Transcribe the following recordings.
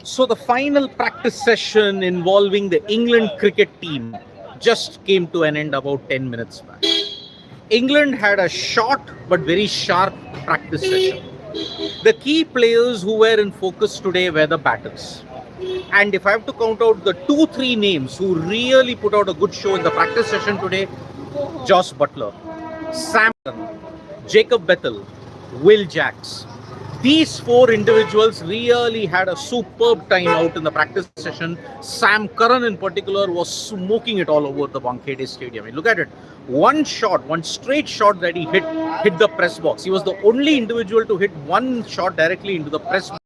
So the final practice session involving the England cricket team just came to an end about 10 minutes back. England had a short but very sharp practice session. The key players who were in focus today were the batters. And if I have to count out the 2-3 names who really put out a good show in the practice session today, Josh Buttler, Sam, Jacob Bethel, Will Jacks. These four individuals really had a superb time out in the practice session. Sam Curran in particular was smoking it all over the Wankhede Stadium. I mean, look at it. One shot, one straight shot that he hit the press box. He was the only individual to hit one shot directly into the press box.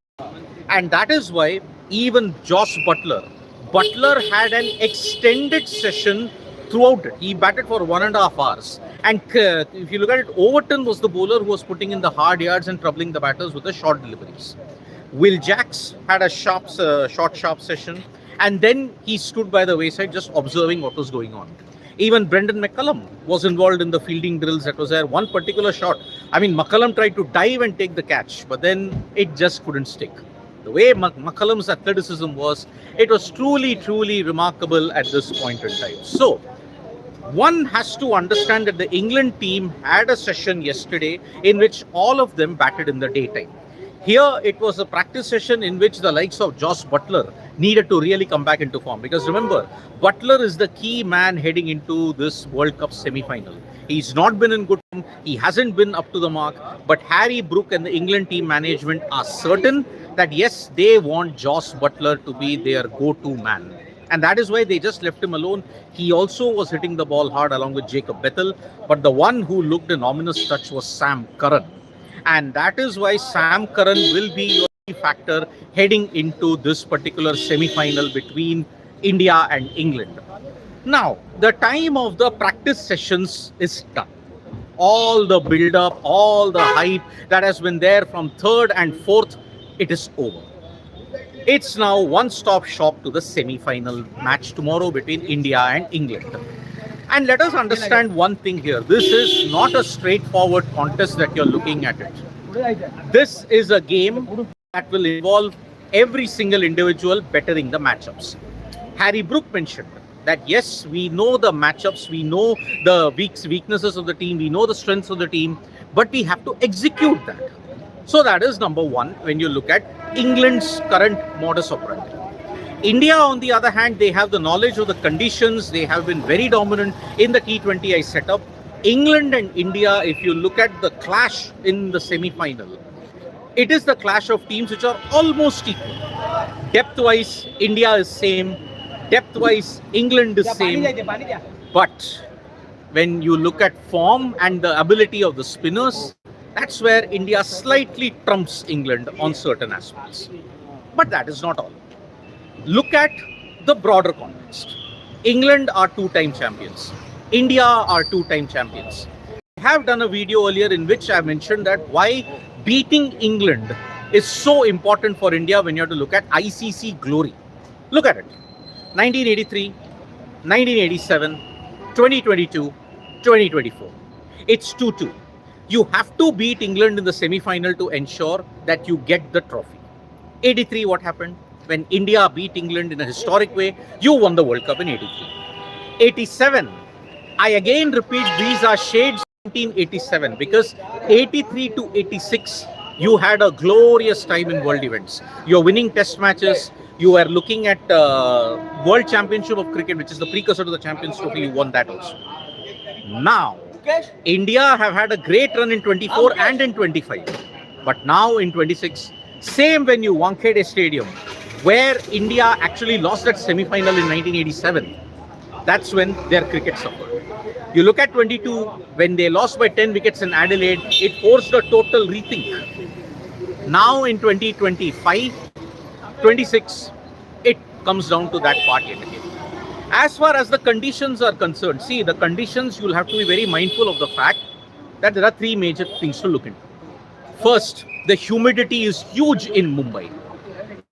And that is why even Josh Buttler had an extended session throughout it. He batted for 1.5 hours. And if you look at it, Overton was the bowler who was putting in the hard yards and troubling the batters with the short deliveries. Will Jacks had a sharp session. And then he stood by the wayside just observing what was going on. Even Brendan McCullum was involved in the fielding drills that was there. One particular shot, I mean, McCullum tried to dive and take the catch, but then it just couldn't stick. The way McCullum's athleticism was, it was truly, truly remarkable at this point in time. So, one has to understand that the England team had a session yesterday in which all of them batted in the daytime. Here, it was a practice session in which the likes of Josh Buttler needed to really come back into form. Because remember, Buttler is the key man heading into this World Cup semi-final. He's not been in good form. He hasn't been up to the mark. But Harry Brook and the England team management are certain that yes, they want Josh Buttler to be their go-to man. And that is why they just left him alone. He also was hitting the ball hard along with Jacob Bethel. But the one who looked an ominous touch was Sam Curran. And that is why Sam Curran will be your key factor heading into this particular semi-final between India and England. Now, the time of the practice sessions is done. All the build-up, all the hype that has been there from third and fourth, it is over. It's now one-stop shop to the semi-final match tomorrow between India and England. And let us understand one thing here. This is not a straightforward contest that you're looking at it. This is a game that will involve every single individual bettering the matchups. Harry Brook mentioned that yes, we know the matchups, we know the weaknesses of the team, we know the strengths of the team, but we have to execute that. So that is number one when you look at England's current modus operandi. India, on the other hand, they have the knowledge of the conditions. They have been very dominant in the T20I setup. England and India, if you look at the clash in the semi-final, it is the clash of teams which are almost equal. Depth-wise, India is same. Depth-wise, England is same. But when you look at form and the ability of the spinners, that's where India slightly trumps England on certain aspects. But that is not all. Look at the broader context. England are two-time champions. India are two-time champions. I have done a video earlier in which I mentioned that why beating England is so important for India when you have to look at ICC glory. Look at it. 1983, 1987, 2022, 2024. It's 2-2. You have to beat England in the semi-final to ensure that you get the trophy. 83, what happened? When India beat England in a historic way, you won the World Cup in 83. 87, I again repeat, these are shades of 1987 because 83 to 86, you had a glorious time in world events. You're winning test matches. You are looking at World Championship of Cricket, which is the precursor to the Champions Trophy. You won that also. Now, India have had a great run in 24 and in 25. But now in 26, same venue, Wankhede Stadium, where India actually lost that semi-final in 1987. That's when their cricket suffered. You look at 22, when they lost by 10 wickets in Adelaide, it forced a total rethink. Now in 2025, 26, it comes down to that part yet again. As far as the conditions are concerned, see, the conditions, you'll have to be very mindful of the fact that there are three major things to look into. First, the humidity is huge in Mumbai.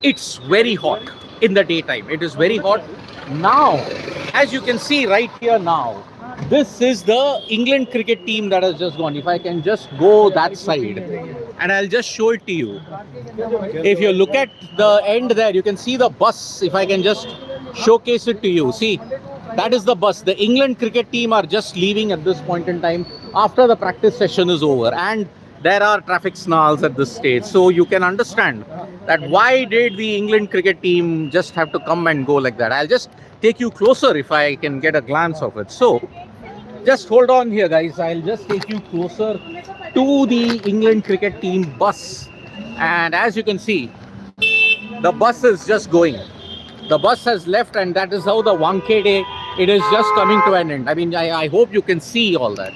It's very hot in the daytime. It is very hot. Now, as you can see right here now, This is the England cricket team that has just gone. If I can just go that side and I'll just show it to you. If you look at the end there, you can see the bus. If I can just showcase it to you. See, that is the bus. The England cricket team are just leaving at this point in time after the practice session is over. And there are traffic snarls at this stage. So you can understand that why did the England cricket team just have to come and go like that. I'll just take you closer if I can get a glance of it. So just hold on here, guys. I'll just take you closer to the England cricket team bus. And as you can see, the bus is just going. The bus has left, and that is how the Wankhede, it is just coming to an end. I mean, I hope you can see all that.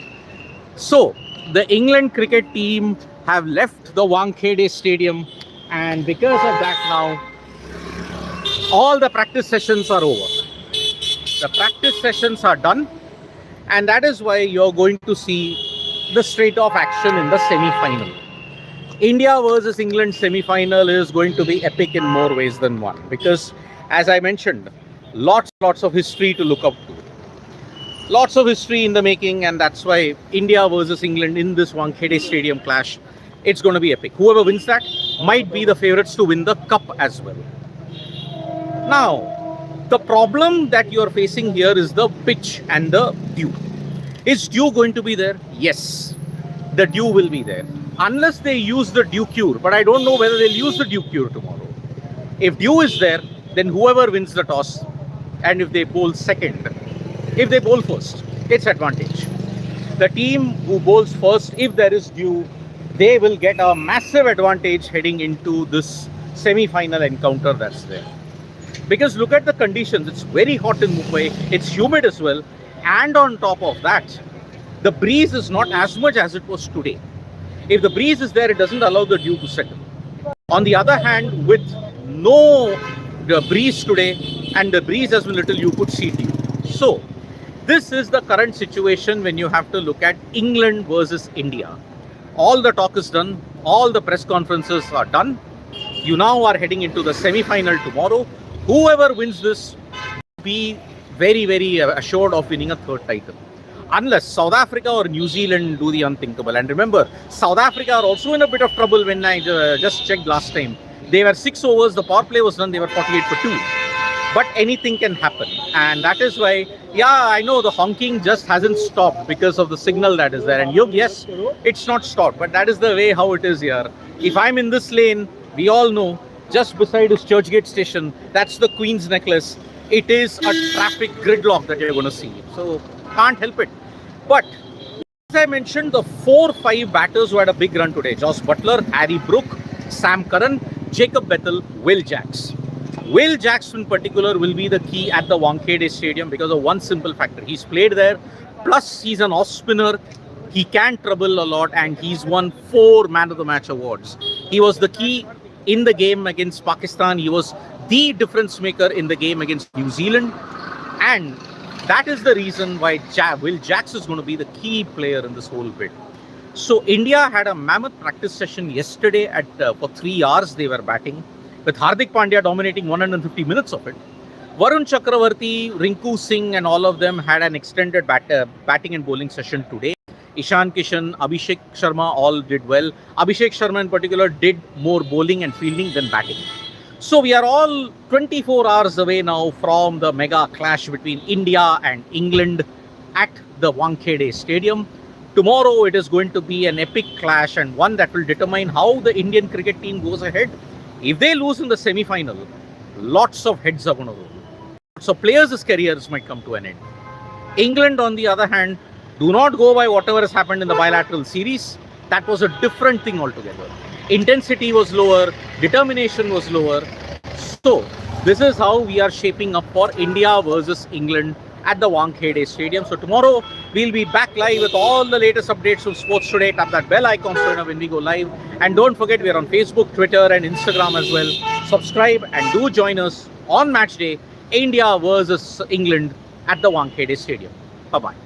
So the England cricket team have left the Wankhede stadium, and because of that now, all the practice sessions are over. The practice sessions are done, and that is why you're going to see the straight-off action in the semi-final. India versus England semi-final is going to be epic in more ways than one, because as I mentioned, lots of history to look up to. Lots of history in the making, and that's why India versus England in this Wankhede Stadium clash, it's going to be epic. Whoever wins that might be the favourites to win the cup as well. Now, the problem that you're facing here is the pitch and the dew. Is dew going to be there? Yes, the dew will be there. Unless they use the dew cure, but I don't know whether they'll use the dew cure tomorrow. If dew is there, then whoever wins the toss, and if they bowl second, if they bowl first, it's advantage. The team who bowls first, if there is dew, they will get a massive advantage heading into this semi-final encounter that's there. Because look at the conditions, it's very hot in Mumbai, it's humid as well, and on top of that, the breeze is not as much as it was today. If the breeze is there, it doesn't allow the dew to settle. On the other hand, with no breeze today, and the breeze has been little, you could see dew. So, this is the current situation when you have to look at England versus India. All the talk is done, all the press conferences are done. You now are heading into the semi-final tomorrow. Whoever wins this will be very assured of winning a third title. Unless South Africa or New Zealand do the unthinkable. And remember, South Africa are also in a bit of trouble. When I just checked last time, they were 6 overs, the power play was done, they were 48 for 2. But anything can happen. And that is why, yeah, I know the honking just hasn't stopped because of the signal that is there. And yes, it's not stopped, but that is the way how it is here. If I'm in this lane, we all know, just beside is Churchgate Station, that's the Queen's Necklace. It is a traffic gridlock that you're going to see. So, can't help it. But, as I mentioned, the 4-5 batters who had a big run today, Josh Buttler, Harry Brook, Sam Curran, Jacob Bethel, Will Jacks. Will Jacks in particular will be the key at the Wankhede Stadium because of one simple factor. He's played there, plus he's an off spinner. He can trouble a lot, and he's won 4 Man of the Match awards. He was the key in the game against Pakistan. He was the difference maker in the game against New Zealand. And that is the reason why Will Jacks is going to be the key player in this whole bit. So India had a mammoth practice session yesterday at for 3 hours they were batting, with Hardik Pandya dominating 150 minutes of it. Varun Chakravarti, Rinku Singh and all of them had an extended batting and bowling session today. Ishan Kishan, Abhishek Sharma all did well. Abhishek Sharma in particular did more bowling and fielding than batting. So we are all 24 hours away now from the mega clash between India and England at the Wankhede Stadium. Tomorrow it is going to be an epic clash, and one that will determine how the Indian cricket team goes ahead. If they lose in the semi-final, lots of heads are going to roll. So players' careers might come to an end. England, on the other hand, do not go by whatever has happened in the bilateral series. That was a different thing altogether. Intensity was lower, determination was lower. So this is how we are shaping up for India versus England at the Wankhede Stadium. So tomorrow we'll be back live with all the latest updates from Sports Today. Tap that bell icon so you know when we go live. And don't forget, we are on Facebook, Twitter and Instagram as well. Subscribe and do join us on match day, India versus England at the Wankhede Stadium. Bye-bye.